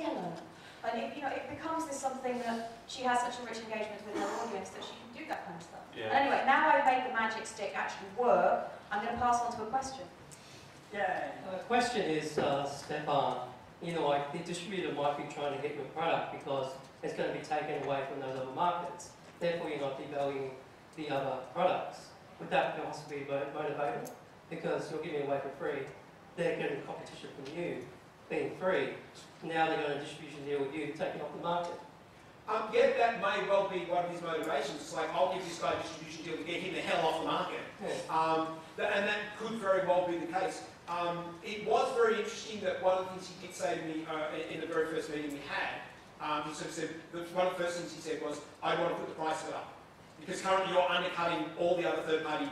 killer. And it, it becomes this something that she has such a rich engagement with her audience that she can do that kind of stuff. Yeah. And anyway, now I've made the magic stick actually work, I'm going to pass on to a question. Yeah. The question is, Stefan, like the distributor might be trying to get your product because it's going to be taken away from those other markets. Therefore, you're not devaluing the other products. Would that possibly be motivated? Because you're giving it away for free. They're getting competition from you, being free. Now they're going to distribution deal with you, take it off the market. Yeah, that may well be one of his motivations. It's like, I'll give this guy a distribution deal to get him the hell off the market. Yeah. And that could very well be the case. It was very interesting that one of the things he did say to me in the very first meeting we had, he sort of said, one of the first things he said was, I want to put the price of it up. Because currently you're undercutting all the other third-party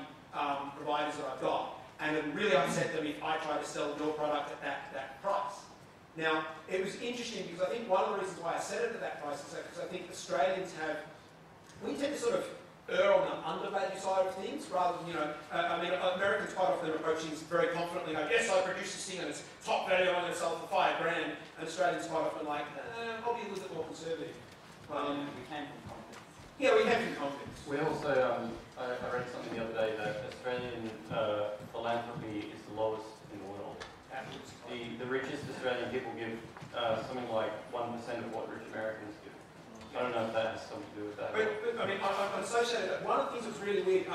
providers that I've got. And it really upset them if I try to sell your product at that price. Now, it was interesting because I think one of the reasons why I set it at that price is because I think Australians we tend to sort of err on the undervalue side of things rather than, I mean, Americans quite often approach things very confidently, like, yes, I produce this thing and it's top value, I'm going to sell it for $5 grand, and Australians quite often like, I'll be a little bit more conservative. We came from confidence. Yeah, we came from confidence. We also, I read something the other day that Australian philanthropy is the lowest in the world. The richest Australian people give something like 1% of what rich Americans give. I don't know if that has something to do with that. But I mean, I'm associated with that. One of the things that's really weird,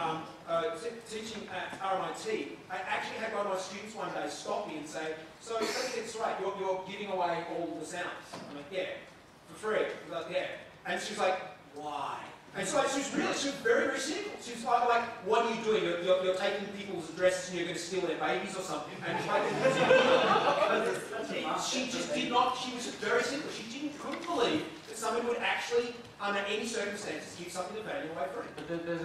teaching at RMIT, I actually had one of my students one day stop me and say, so let me get this right, you're giving away all the sounds. I'm like, yeah, for free. I was like, yeah. And she was like, why? And so she was very, very cynical. She was like, what are you doing? You're taking people's addresses and you're going to steal their babies or something. And she just did not, she was very cynical. She couldn't believe that someone would actually, under any circumstances, give something of value away free. But there's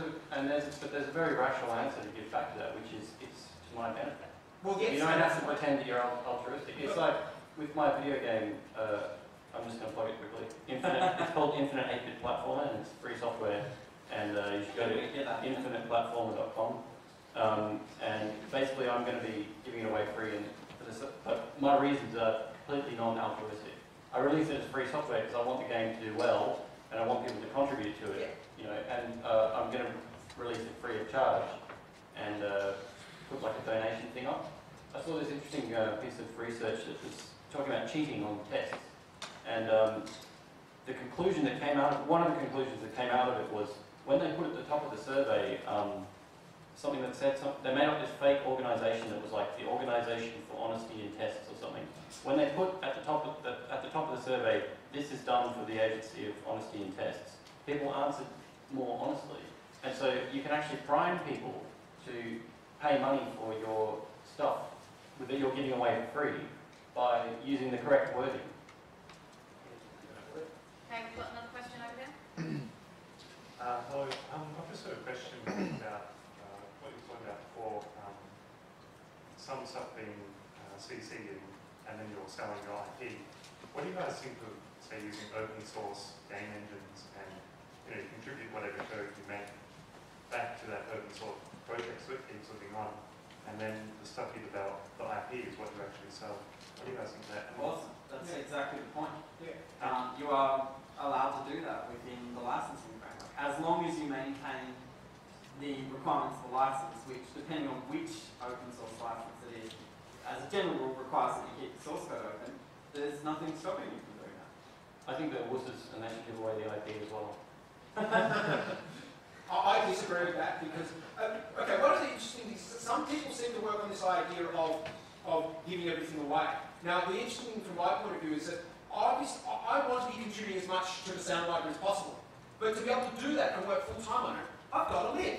a very rational answer to give back to that, which is it's to my benefit. Well, yes, you don't have to pretend that you're altruistic. It's like with my video game. I'm just going to plug it quickly. It's called Infinite 8-Bit Platformer, and it's free software. And you should go to infiniteplatformer.com. And basically, I'm going to be giving it away free. But my reasons are completely non-altruistic. I release it as free software because I want the game to do well, and I want people to contribute to it. And I'm going to release it free of charge, and put like a donation thing up. I saw this interesting piece of research that was talking about cheating on tests. And the conclusion that came out of one of the conclusions that came out of it was when they put at the top of the survey something that said they made up this fake organisation that was like the Organisation for Honesty in Tests or something. When they put at the top of the survey, this is done for the Agency of Honesty in Tests, people answered more honestly, and so you can actually prime people to pay money for your stuff that you're giving away for free by using the correct wording. Okay, we've got another question over there. Hello. I've just got a question about what you were talking about before. Some stuff being CC and then you're selling your IP. What do you guys think of, say, using open source game engines and you contribute whatever code you make back to that open source project so it keeps living on, and then the stuff you develop, the IP is what you actually sell. What do you guys think of that? Awesome. That's exactly the point. Yeah. You are allowed to do that within the licensing framework, as long as you maintain the requirements for license, which, depending on which open source license it is, as a general rule requires that you keep the source code open. There's nothing stopping you from doing that. I think that wussers and they should give away the IP as well. I disagree with that because, okay, one of the interesting things, some people seem to work on this idea of giving everything away. Now, the interesting thing from my point of view is that obviously, I want to be contributing as much to the sound library as possible. But to be able to do that and work full-time on it, I've got to live.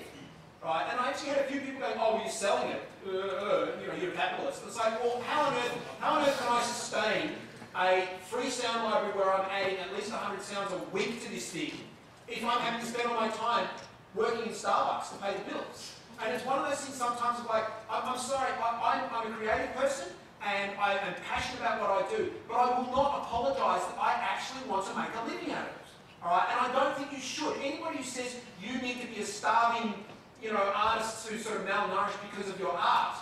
Right? And I actually had a few people going, oh, well, you're selling it. You're a capitalist. It's like, well, how on earth can I sustain a free sound library where I'm adding at least 100 sounds a week to this thing if I'm having to spend all my time working in Starbucks to pay the bills? And it's one of those things sometimes of like, I'm sorry, I'm a creative person, and I am passionate about what I do, but I will not apologise that I actually want to make a living out of it. Alright? And I don't think you should. Anybody who says you need to be a starving, artist who's sort of malnourished because of your art,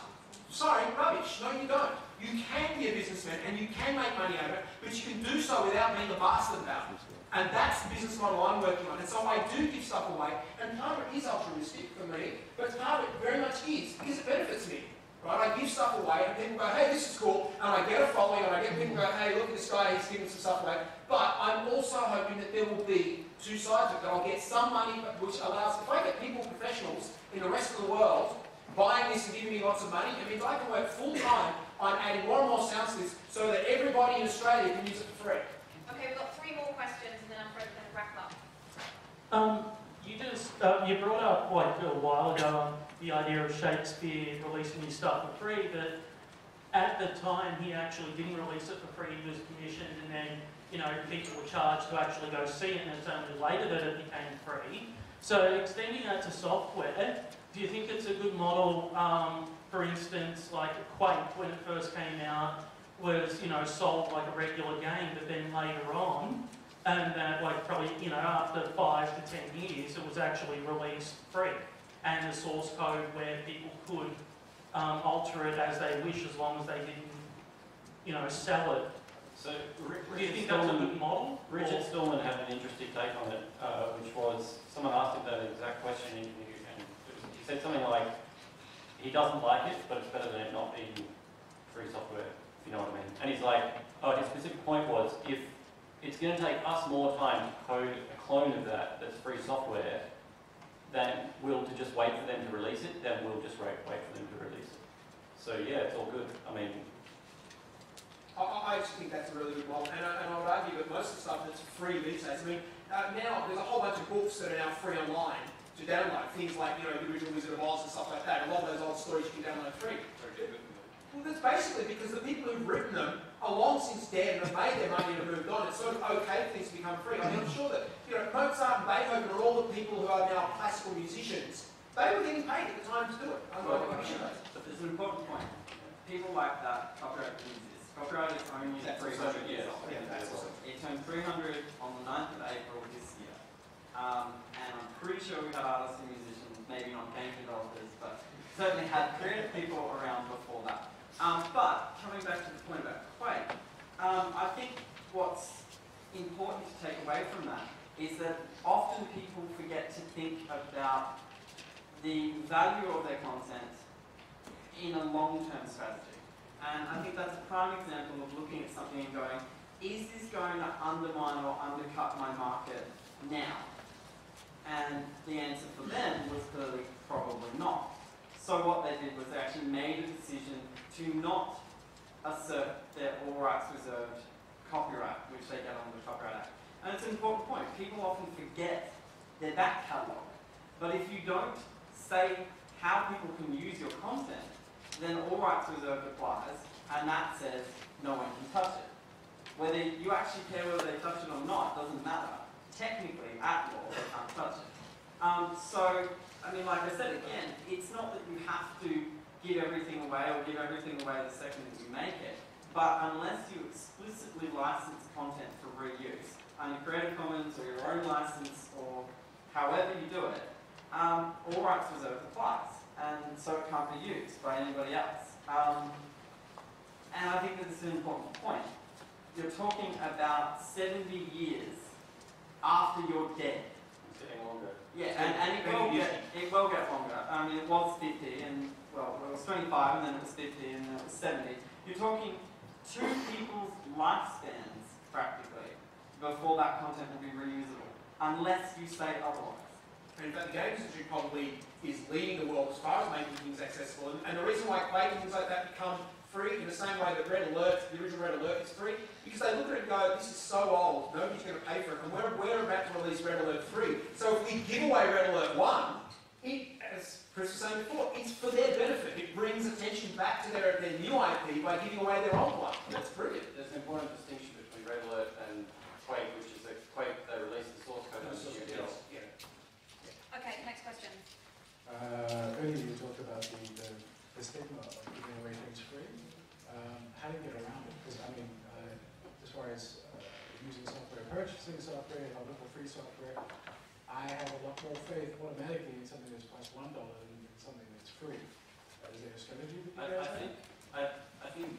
sorry, rubbish. No, you don't. You can be a businessman and you can make money out of it, but you can do so without being a bastard about it. And that's the business model I'm working on. And so I do give stuff away, and part of it is altruistic for me, but part of it very much is because it benefits me. Right? I give stuff away, and people go, hey, this is cool, and I get a following, and I get people go, hey, look at this guy, he's giving some stuff away. But I'm also hoping that there will be two sides of it, that I'll get some money, which allows, if I get people, professionals in the rest of the world, buying this and giving me lots of money, it means I can work full time on adding more and more sounds to this so that everybody in Australia can use it for free. Okay, we've got 3 more questions and then I'm going to wrap up. You brought up like a while ago the idea of Shakespeare releasing his stuff for free, but at the time he actually didn't release it for free. He was commissioned, and then people were charged to actually go see it, and it's only later that it became free. So extending that to software, do you think it's a good model? For instance, like Quake, when it first came out, was sold like a regular game, but then later on, and that like probably after 5 to 10 years, it was actually released free, and the source code where people could alter it as they wish, as long as they didn't sell it. So Do you think that's a good model? Richard Stallman had an interesting take on it, which was, someone asked him that exact question, and he said something like, he doesn't like it, but it's better than it not being free software, if you know what I mean. And he's like, his specific point was, if it's going to take us more time to code a clone of that's free software, than to just wait for them to release it, then we'll just wait for them to release it. So yeah, it's all good. I mean, I actually think that's a really good model, and I would argue that most of the stuff that's free these days, I mean, now there's a whole bunch of books that are now free online to download, things like, the original Wizard of Oz and stuff like that. A lot of those old stories you can download free. Well, that's basically because the people who've written them are long since dead and have made their money and have moved on. It's sort of okay for things to become free. I mean, I'm sure that, Mozart and Beethoven are all the people who are now classical musicians. They were getting paid at the time to do it. But there's an important point. People like that, copyright didn't exist. Copyright is only 300 years old. It turned 300 on the 9th of April this year. And I'm pretty sure we had artists and musicians, maybe not game developers, but certainly had creative people around before that. But coming back to the point about Quake, I think what's important to take away from that is that often people forget to think about the value of their content in a long-term strategy. And I think that's a prime example of looking at something and going, is this going to undermine or undercut my market now? And the answer for them was clearly probably not. So what they did was they actually made a decision to not assert their all rights reserved copyright, which they get under the Copyright Act. And it's an important point. People often forget their back catalogue. But if you don't say how people can use your content, then all rights reserved applies, and that says no one can touch it. Whether you actually care whether they touch it or not doesn't matter. Technically, at law, they can't touch it. So, I mean, like I said again, it's not that you have to give everything away or give everything away the second that you make it, but unless you explicitly license content for reuse, under Creative Commons or your own license or however you do it, all rights reserved applies, and so it can't be used by anybody else. And I think that this is an important point. You're talking about 70 years after you're dead. it's getting longer. Yeah, and it will get longer. I mean, it was 50, and well, it was 25, and then it was 50, and then it was 70. You're talking 2 people's lifespans, practically, before that content will be reusable, unless you say otherwise. And in fact, the Games Industry probably is leading the world as far as making things accessible. And the reason why Quake and things like that become free, in the same way that Red Alert, the original Red Alert, is free, because they look at it and go, this is so old, nobody's going to pay for it, and we're about to release Red Alert 3. So if we give away Red Alert 1, as Chris was saying before, it's for their benefit. It brings attention back to their new IP by giving away their old one. That's brilliant. There's an important distinction between Red Alert and Quake, which is that Quake, they released the source code on the UDL. Okay, next question. Earlier you talked about the stigma of giving away things free. How do you get around it? Because I mean, as far as using software, purchasing software, or look for free software, I have a lot more faith automatically in something that's costs $1 than something that's free. Is there a strategy that you guys have? I think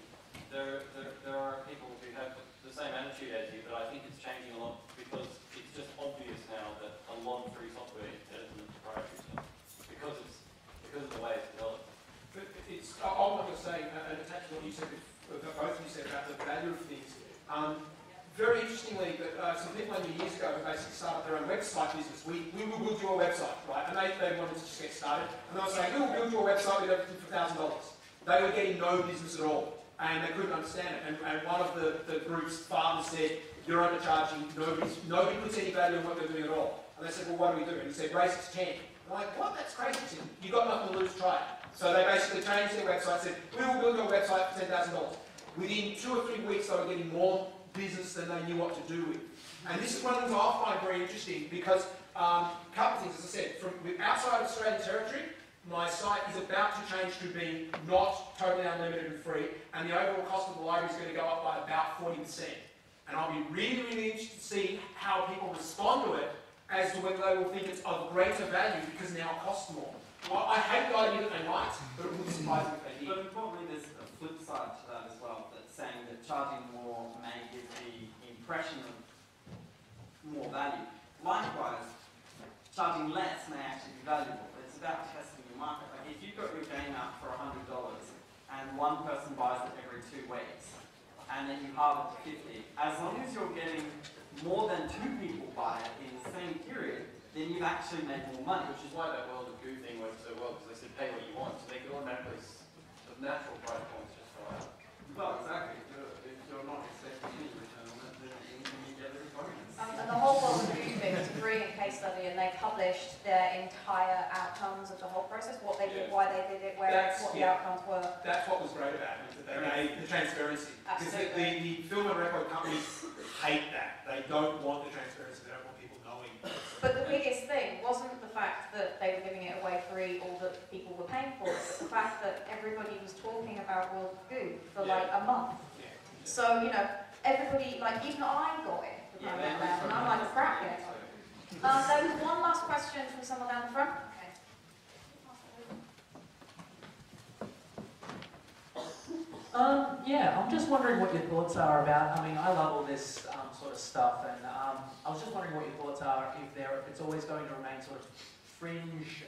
there are people who have the same attitude as you, but I think it's changing a lot because it's just obvious now that a lot of free software is better than proprietary stuff because of the way it's developed. But it's, I want to say, and attach to what you said, both of you said about the value of things. Very interestingly, that some people I knew years ago who basically started their own website business. We will build your website, right? And they wanted to just get started. And they were saying, we will build your website with everything for $1,000. They were getting no business at all. And they couldn't understand it. And one of the group's fathers said, you're undercharging, nobody puts any value in what they're doing at all. And they said, well, what do we do? And he said, raise it to 10. I'm like, what? That's crazy. He said, you've got nothing to lose, try it. So they basically changed their website, said, we will build your website for $10,000. Within 2 or 3 weeks, they were getting more business than they knew what to do with. And this is one of the things I find very interesting because a couple of things, as I said, from outside of Australian territory, my site is about to change to being not totally unlimited and free, and the overall cost of the library is going to go up by about 40%. And I'll be really, really interested to see how people respond to it as to whether they will think it's of greater value because now it costs more. Well, I hate the idea that they might, but it wouldn't surprise me if they did. But importantly, there's a flip side to that as well, that's saying that charging more may give the impression of more value. Likewise, charging less may actually be valuable. It's about testing your market. Like if you've got your game out for $100 and one person buys it every 2 weeks, and then you halve it to 50, as long as you're getting more than 2 people buy it in the same period, then you've actually made more money. Which is why that World of Goo thing works so well, because they said pay what you want, so they could automatically, the natural price points just go out. Well, exactly. If you're not expecting any return on it, then you get the bonus. And the whole World of Goo thing was a brilliant case study, and they published their entire outcomes of the whole process, what they did, why they did it, what the outcomes were. That's what was great about it, that they made the transparency. Because the film and record companies hate that. They don't want the transparency. They don't want people knowing. But the biggest thing wasn't the fact that they were giving it away free or that people were paying for it, but the fact that everybody was talking about World of Goo for like a month. Yeah. So, you know, everybody, like even I got it, and I'm like, crap, yeah. There was one last question from someone down the front. Yeah, I'm just wondering what your thoughts are about, I mean, I love all this sort of stuff, and I was just wondering what your thoughts are if it's always going to remain sort of fringe,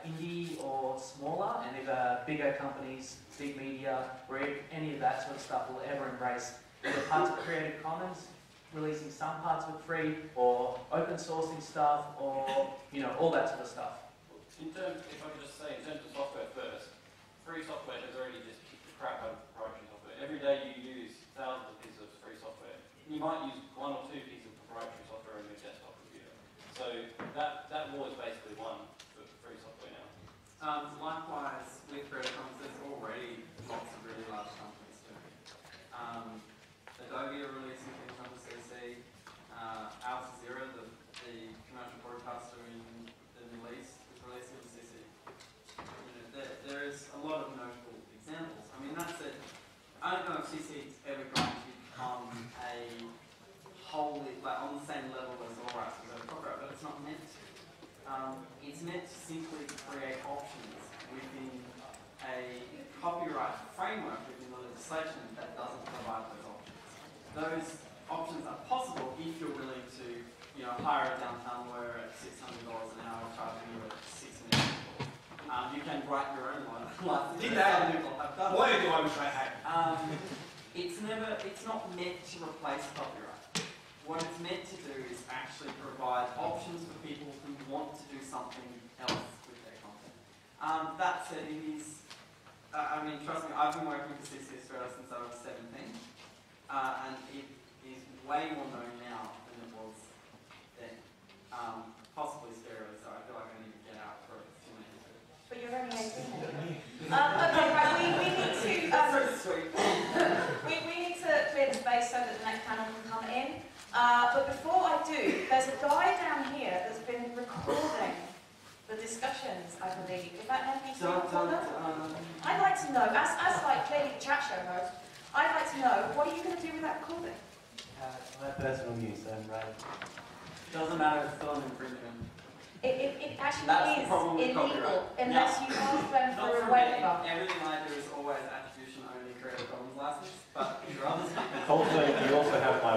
indie or smaller, and if bigger companies, big media, or if any of that sort of stuff will ever embrace either parts of Creative Commons, releasing some parts of it free, or open sourcing stuff, or, you know, all that sort of stuff. In terms, if I could just say, in terms of software first, free software has already just kicked the crap out of proprietary software. Every day you use thousands of pieces of free software. You might use 1 or 2 pieces of proprietary software on your desktop computer. So that war is basically won for free software now. Likewise, with Creative Commons, there's already lots of really large companies doing it. Adobe are releasing things under CC. Al Jazeera, the commercial broadcaster in the Middle East, is releasing on CC. You know, there is a lot of notable examples. I mean, that's it. I don't know if CC is ever going to become a wholly, like on the same level as Allright or copyright, but it's not meant to. It's meant to simply create options within a copyright framework within the legislation that doesn't provide those options. Those options are possible if you're willing to, you know, hire a downtown lawyer at $600 an hour, charging you at $6 million. You can write your own license. Did that? People have done. What do I wish I had? It's not meant to replace copyright. What it's meant to do is actually provide options for people who want to do something else with their content. That said, it is, I mean, trust me, I've been working for CC Australia since I was 17, and it is way more known now than it was then. Possibly stereo, so I feel like I need to get out for a few minutes. But you're only 18. Okay, right, we need to we need to clear the space so that the next panel can come in. But before I do, there's a guy down here that's been recording the discussions, I believe. Is that NBC recorder? I'd like to know, as like clearly the chat show host, I'd like to know, what are you going to do with that recording? My personal use, right? Doesn't matter if it's still an infringement. It actually That's the is problem with illegal copyright. unless you ask them Not for a for me. waiver. Everything I do is always attribution only. Creative Commons license, but your others. Also, you also have my